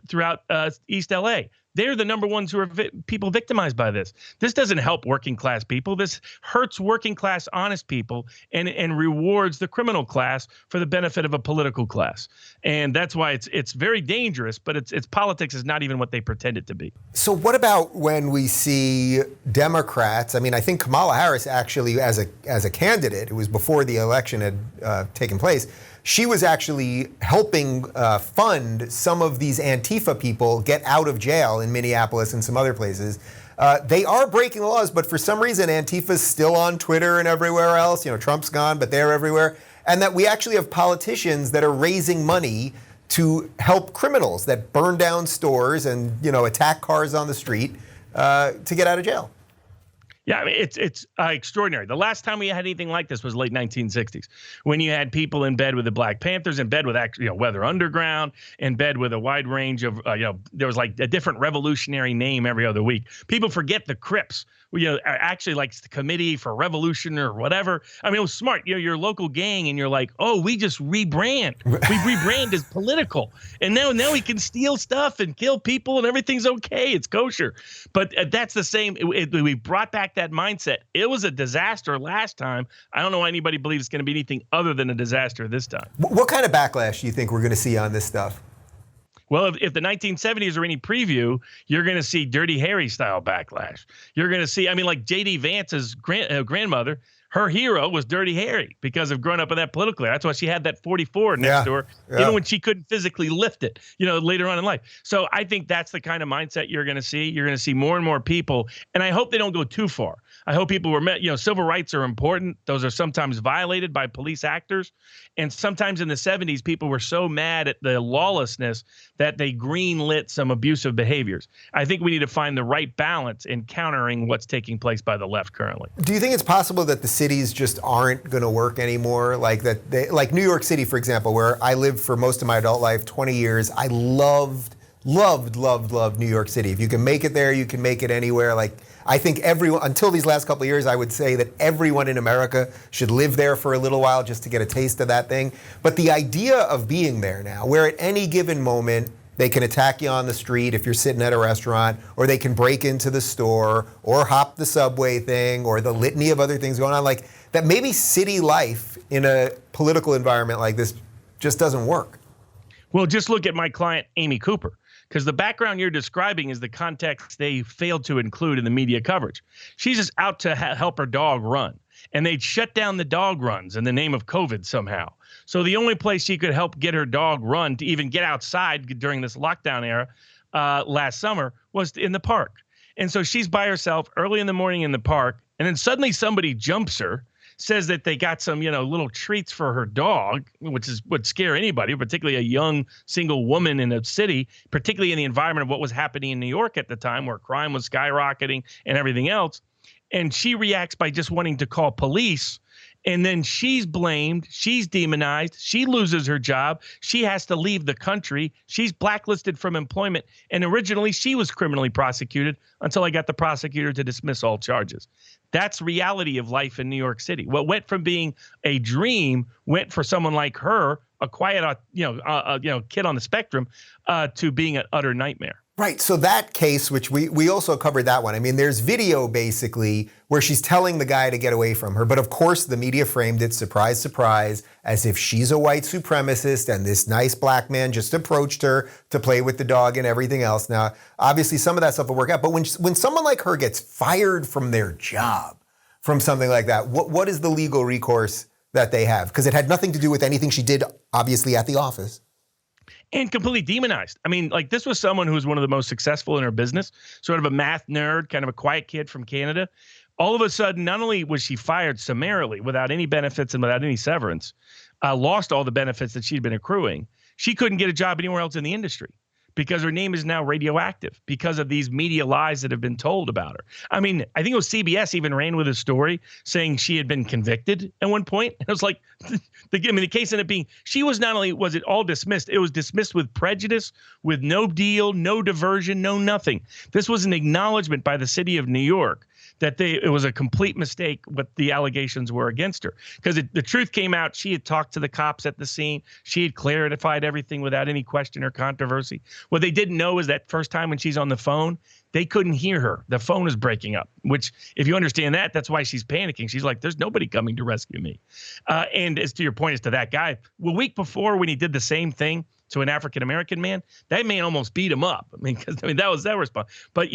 throughout East LA. They're the number ones who are people victimized by this. This doesn't help working class people. This hurts working class, honest people and rewards the criminal class for the benefit of a political class. And that's why it's very dangerous, but its politics is not even what they pretend it to be. So what about when we see Democrats? I mean, I think Kamala Harris actually, as a candidate, it was before the election had taken place, she was actually helping fund some of these Antifa people get out of jail in Minneapolis and some other places. They are breaking the laws, but for some reason, Antifa's still on Twitter and everywhere else. You know, Trump's gone, but they're everywhere. And that we actually have politicians that are raising money to help criminals that burn down stores and, you know, attack cars on the street to get out of jail. Yeah, I mean, it's extraordinary. The last time we had anything like this was late 1960s, when you had people in bed with the Black Panthers, in bed with Weather Underground, in bed with a wide range of there was like a different revolutionary name every other week. People forget the Crips, actually like the Committee for Revolution or whatever. I mean, it was smart. Your local gang, and you're like, oh, we just rebrand. We rebrand as political, and now we can steal stuff and kill people, and everything's okay. It's kosher. But that's the same. We brought back that mindset. It was a disaster last time. I don't know why anybody believes it's going to be anything other than a disaster this time. What kind of backlash do you think we're going to see on this stuff? Well, if the 1970s are any preview, you're going to see Dirty Harry style backlash. You're going to see, I mean, like J.D. Vance's grandmother, Her hero was Dirty Harry because of growing up in that political area. That's why she had that 44 next to her, even when she couldn't physically lift it, later on in life. So I think that's the kind of mindset you're going to see. You're going to see more and more people, and I hope they don't go too far. I hope people were met. Civil rights are important. Those are sometimes violated by police actors. And sometimes in the 70s, people were so mad at the lawlessness that they greenlit some abusive behaviors. I think we need to find the right balance in countering what's taking place by the left currently. Do you think it's possible that the cities just aren't going to work anymore? Like New York City, for example, where I lived for most of my adult life, 20 years. I loved New York City. If you can make it there, you can make it anywhere. Like, I think everyone, until these last couple of years, I would say that everyone in America should live there for a little while just to get a taste of that thing. But the idea of being there now, where at any given moment, they can attack you on the street if you're sitting at a restaurant, or they can break into the store, or hop the subway thing, or the litany of other things going on, like that maybe city life in a political environment like this just doesn't work. Well, just look at my client, Amy Cooper. Because the background you're describing is the context they failed to include in the media coverage. She's just out to help her dog run. And they'd shut down the dog runs in the name of COVID somehow. So the only place she could help get her dog run to even get outside during this lockdown era last summer was in the park. And so she's by herself early in the morning in the park. And then suddenly somebody jumps her, says that they got some, little treats for her dog, which would scare anybody, particularly a young single woman in a city, particularly in the environment of what was happening in New York at the time, where crime was skyrocketing and everything else. And she reacts by just wanting to call police. And then she's blamed. She's demonized. She loses her job. She has to leave the country. She's blacklisted from employment. And originally she was criminally prosecuted until I got the prosecutor to dismiss all charges. That's reality of life in New York City. What went from being a dream went for someone like her, a quiet, kid on the spectrum, to being an utter nightmare. Right. So that case, which we also covered that one. I mean, there's video basically where she's telling the guy to get away from her. But of course, the media framed it, surprise, surprise, as if she's a white supremacist and this nice black man just approached her to play with the dog and everything else. Now, obviously, some of that stuff will work out. But when someone like her gets fired from their job from something like that, what is the legal recourse that they have? Because it had nothing to do with anything she did, obviously, at the office. And completely demonized. I mean, like, this was someone who was one of the most successful in her business, sort of a math nerd, kind of a quiet kid from Canada. All of a sudden, not only was she fired summarily without any benefits and without any severance, lost all the benefits that she'd been accruing, she couldn't get a job anywhere else in the industry because her name is now radioactive because of these media lies that have been told about her. I mean, I think it was CBS even ran with a story saying she had been convicted at one point. It was like, the case ended up being, she was not only, was it all dismissed, it was dismissed with prejudice, with no deal, no diversion, no nothing. This was an acknowledgement by the city of New York that it was a complete mistake what the allegations were against her. Because the truth came out, she had talked to the cops at the scene. She had clarified everything without any question or controversy. What they didn't know is that first time when she's on the phone, they couldn't hear her. The phone is breaking up, which if you understand that, that's why she's panicking. She's like, there's nobody coming to rescue me. And as to your point, as to that guy, a week before when he did the same thing to an African-American man, that man almost beat him up. That was that response. But,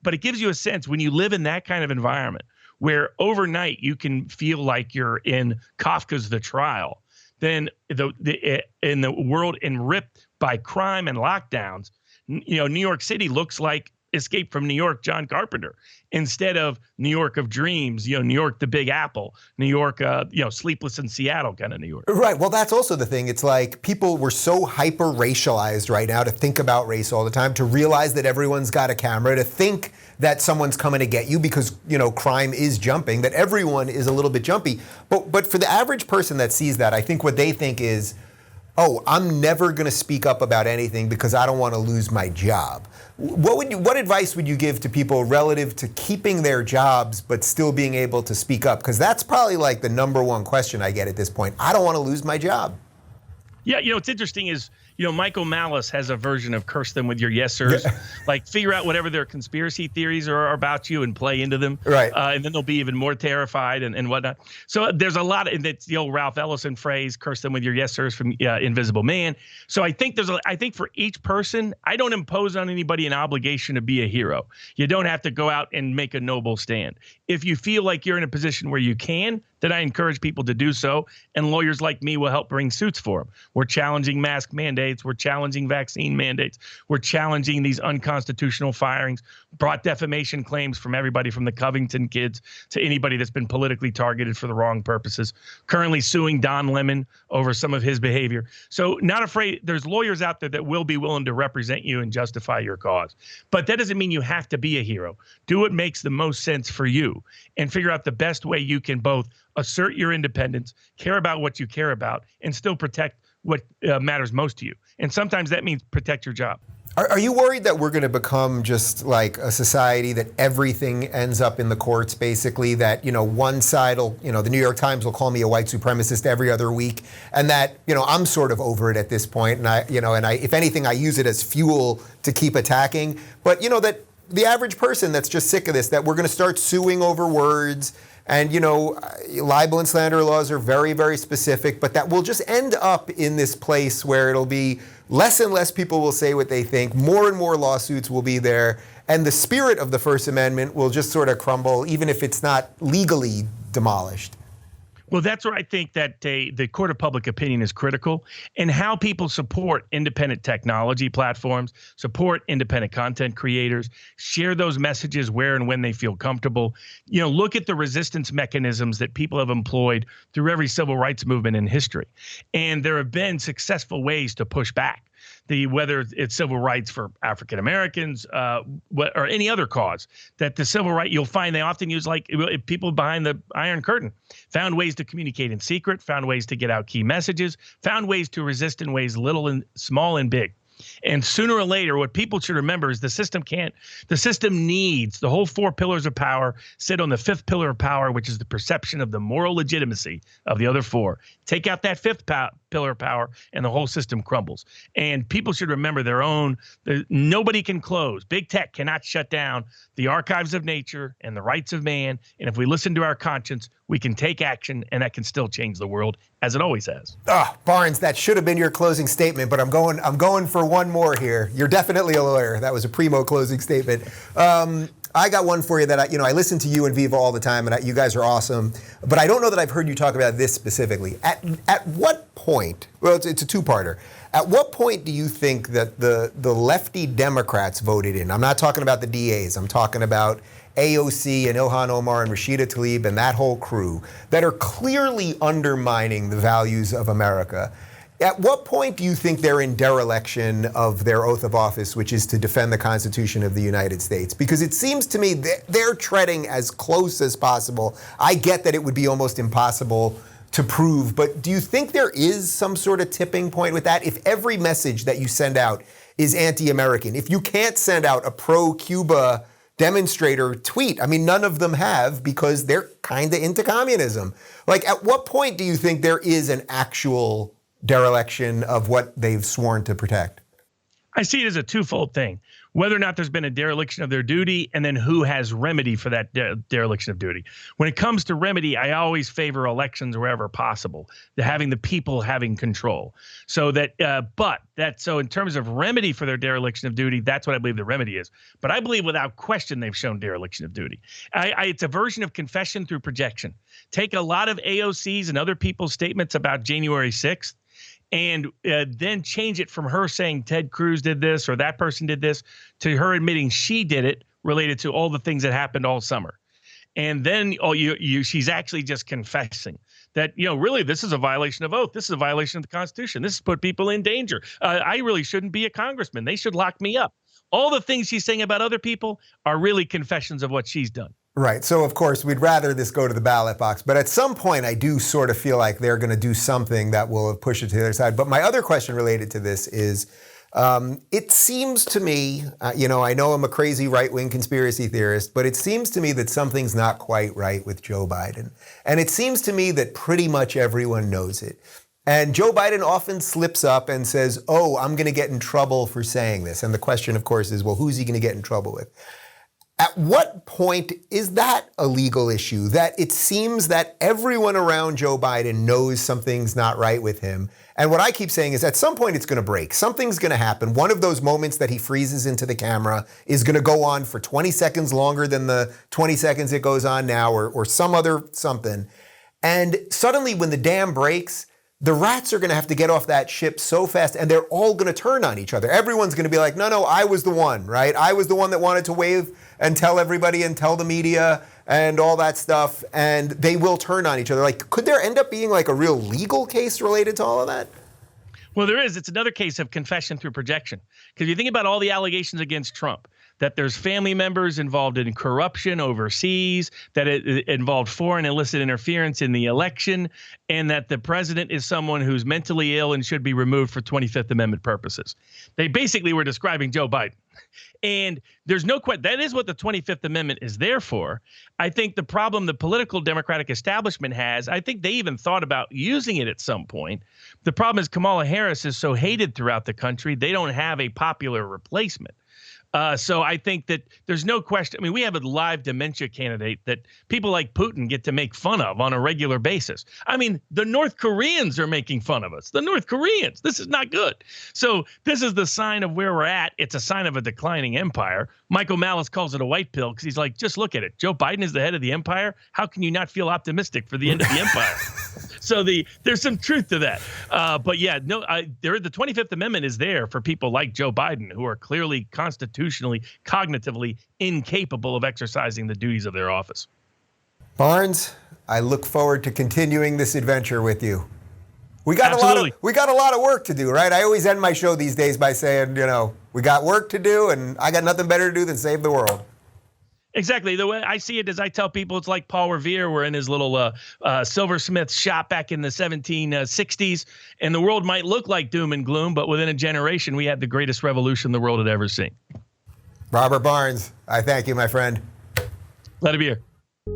but it gives you a sense when you live in that kind of environment where overnight you can feel like you're in Kafka's The Trial, then in the world enripped by crime and lockdowns, New York City looks like Escape from New York, John Carpenter, instead of New York of Dreams, New York, the Big Apple, New York, Sleepless in Seattle kind of New York. Right. Well, that's also the thing. It's like people were so hyper racialized right now to think about race all the time, to realize that everyone's got a camera, to think that someone's coming to get you because, crime is jumping, that everyone is a little bit jumpy. But for the average person that sees that, I think what they think is, oh, I'm never going to speak up about anything because I don't want to lose my job. What advice would you give to people relative to keeping their jobs but still being able to speak up? Because that's probably like the number one question I get at this point. I don't want to lose my job. Yeah, what's interesting is, Michael Malice has a version of curse them with your yes sirs. Like figure out whatever their conspiracy theories are about you and play into them. Right. And then they'll be even more terrified and whatnot. So there's a lot, and it's the old Ralph Ellison phrase, curse them with your yes sirs from Invisible Man. So I think I think for each person, I don't impose on anybody an obligation to be a hero. You don't have to go out and make a noble stand. If you feel like you're in a position where you can, then I encourage people to do so, and lawyers like me will help bring suits for them. We're challenging mask mandates. We're challenging vaccine mandates. We're challenging these unconstitutional firings, brought defamation claims from everybody from the Covington kids to anybody that's been politically targeted for the wrong purposes, currently suing Don Lemon over some of his behavior. So not afraid. There's lawyers out there that will be willing to represent you and justify your cause. But that doesn't mean you have to be a hero. Do what makes the most sense for you and figure out the best way you can both assert your independence, care about what you care about, and still protect what matters most to you. And sometimes that means protect your job. Are you worried that we're going to become just like a society that everything ends up in the courts, basically, that, one side will, the New York Times will call me a white supremacist every other week, and that, I'm sort of over it at this point, and I if anything, I use it as fuel to keep attacking. But, that the average person that's just sick of this, that we're going to start suing over words. And, libel and slander laws are very, very specific, but that will just end up in this place where it'll be less and less people will say what they think, more and more lawsuits will be there, and the spirit of the First Amendment will just sort of crumble, even if it's not legally demolished. Well, that's where I think that the court of public opinion is critical, and how people support independent technology platforms, support independent content creators, share those messages where and when they feel comfortable. Look at the resistance mechanisms that people have employed through every civil rights movement in history. And there have been successful ways to push back. Whether it's civil rights for African Americans or any other cause, that the civil right, you'll find they often use like people behind the Iron Curtain found ways to communicate in secret, found ways to get out key messages, found ways to resist in ways little and small and big. And sooner or later, what people should remember is the system needs the whole four pillars of power sit on the fifth pillar of power, which is the perception of the moral legitimacy of the other four. Take out that fifth pillar of power and the whole system crumbles. And people should remember nobody can close. Big tech cannot shut down the archives of nature and the rights of man. And if we listen to our conscience, we can take action, and that can still change the world, as it always has. Barnes, that should have been your closing statement, but I'm going for one more here. You're definitely a lawyer. That was a primo closing statement. I got one for you that I listen to you and Viva all the time, and you guys are awesome. But I don't know that I've heard you talk about this specifically. At what point? Well, it's a two-parter. At what point do you think that the lefty Democrats voted in? I'm not talking about the DAs. I'm talking about AOC and Ilhan Omar and Rashida Tlaib and that whole crew that are clearly undermining the values of America. At what point do you think they're in dereliction of their oath of office, which is to defend the Constitution of the United States? Because it seems to me they're treading as close as possible. I get that it would be almost impossible to prove, but do you think there is some sort of tipping point with that? If every message that you send out is anti-American, if you can't send out a pro-Cuba demonstrator tweet, I mean, none of them have, because they're kind of into communism. Like, at what point do you think there is an actual dereliction of what they've sworn to protect? I see it as a twofold thing. Whether or not there's been a dereliction of their duty, and then who has remedy for that dereliction of duty. When it comes to remedy, I always favor elections wherever possible, having the people having control. So that, so in terms of remedy for their dereliction of duty, that's what I believe the remedy is. But I believe without question they've shown dereliction of duty. It's a version of confession through projection. Take a lot of AOC's and other people's statements about January 6th, and then change it from her saying Ted Cruz did this or that person did this to her admitting she did it related to all the things that happened all summer. And then she's actually just confessing that, really, this is a violation of oath. This is a violation of the Constitution. This has put people in danger. I really shouldn't be a congressman. They should lock me up. All the things she's saying about other people are really confessions of what she's done. Right. So, of course, we'd rather this go to the ballot box. But at some point, I do sort of feel like they're going to do something that will push it to the other side. But my other question related to this is, it seems to me, I know I'm a crazy right-wing conspiracy theorist, but it seems to me that something's not quite right with Joe Biden. And it seems to me that pretty much everyone knows it. And Joe Biden often slips up and says, oh, I'm going to get in trouble for saying this. And the question, of course, is, well, who's he going to get in trouble with? At what point is that a legal issue? That it seems that everyone around Joe Biden knows something's not right with him. And what I keep saying is at some point it's going to break. Something's going to happen. One of those moments that he freezes into the camera is going to go on for 20 seconds longer than the 20 seconds it goes on now, or some other something. And suddenly when the dam breaks, the rats are going to have to get off that ship so fast, and they're all going to turn on each other. Everyone's going to be like, no, I was the one, right? I was the one that wanted to wave and tell everybody and tell the media and all that stuff, and they will turn on each other. Like, could there end up being like a real legal case related to all of that? Well, there is. It's another case of confession through projection. Because you think about all the allegations against Trump, that there's family members involved in corruption overseas, that it involved foreign illicit interference in the election, and that the president is someone who's mentally ill and should be removed for 25th Amendment purposes. They basically were describing Joe Biden. And there's no question that is what the 25th Amendment is there for. I think the problem the political Democratic establishment has, I think they even thought about using it at some point. The problem is Kamala Harris is so hated throughout the country, they don't have a popular replacement. So I think that there's no question. I mean, we have a live dementia candidate that people like Putin get to make fun of on a regular basis. I mean, the North Koreans are making fun of us. The North Koreans. This is not good. So this is the sign of where we're at. It's a sign of a declining empire. Michael Malice calls it a white pill because he's like, just look at it. Joe Biden is the head of the empire. How can you not feel optimistic for the end of the empire? So there's some truth to that. But yeah, no, the 25th Amendment is there for people like Joe Biden who are clearly constitutionally, cognitively incapable of exercising the duties of their office. Barnes, I look forward to continuing this adventure with you. We got a lot of work to do, right? I always end my show these days by saying, we got work to do, and I got nothing better to do than save the world. Exactly. The way I see it is I tell people it's like Paul Revere were in his little silversmith shop back in the 1760s, and the world might look like doom and gloom, but within a generation, we had the greatest revolution the world had ever seen. Robert Barnes, I thank you, my friend. Let it be here.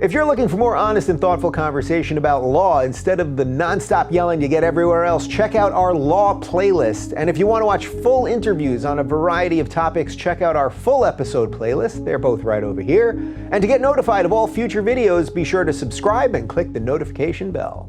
If you're looking for more honest and thoughtful conversation about law instead of the nonstop yelling you get everywhere else, check out our law playlist. And if you want to watch full interviews on a variety of topics, check out our full episode playlist. They're both right over here. And to get notified of all future videos, be sure to subscribe and click the notification bell.